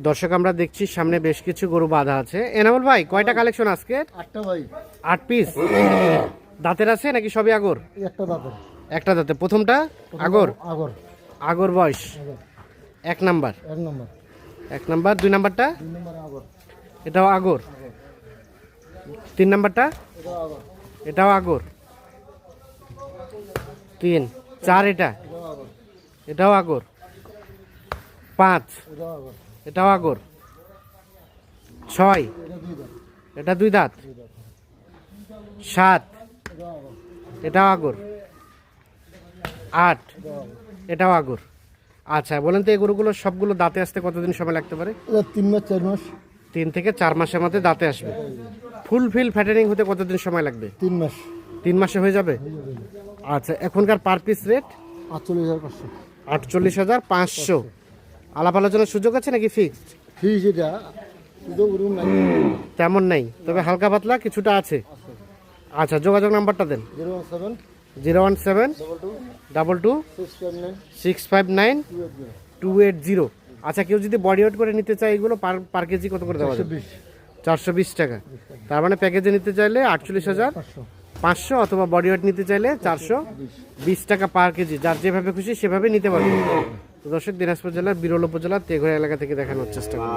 দর্শক আমরা দেখছি সামনে বেশ কিছু গরু বাঁধা আছে। এনামুল ভাই কয়টা কালেকশন আজকে? 8টা ভাই। 8 পিস। দাঁতের আছে নাকি সবই আগর? একটা দাঁতের। একটা দাঁতে। প্রথমটা আগর? আগর। আগর বয়স? এক নাম্বার। এক নাম্বার। এক নাম্বার। 2 নাম্বারটা? 2 নাম্বার আগর। এটাও আগর। 3 নাম্বারটা? এটাও আগর। এটাও আগর। 3 4 এটা? এটাও আগর। এটাও আগর। 5 এটাও আগর। এটাও আগর। 6 এটা 2 দাঁত। এটা 2 দাঁত। 7 এটাও আগর। এটাও আগর। 8 এটাও আগর। এটাও আগর। আচ্ছা বলেন তো এই গরুগুলো সবগুলো দাঁতে আসতে কতদিন সময় লাগতে পারে? এটা 3 মাস 4 মাস। 3 থেকে 4 মাসের মধ্যে দাঁতে আসবে। ফুল ফিল ফ্যাটেনিং হতে কতদিন সময় লাগবে? 3 মাস। 3 মাসে হয়ে যাবে। আচ্ছা এখনকার পার পিস রেট? 48,500। 48,500। আলাপ আলোচনার সুযোগ আছে নাকি ফিক্সড? ফিস এটা সুযোগ রুম নাই। তেমন নেই, তবে হালকা পাতলা কিছুটা আছে। আচ্ছা যোগাযোগ নাম্বারটা দেন। 017 017 22 22 659 659 280। আচ্ছা কেউ যদি বডি ওয়েট করে নিতে চায় এগুলো পার কেজি কত করে দেওয়া যাবে? 420 টাকা। তার মানে প্যাকেজে নিতে চাইলে 48,500 অথবা বডি ওয়েট নিতে চাইলে 420 টাকা পার কেজি। যার যেভাবে খুশি সেভাবে নিতে পারবে। দর্শক দিনাজপুর জেলার বিরল উপজেলার তেঘরা এলাকা থেকে দেখানোর চেষ্টা করব।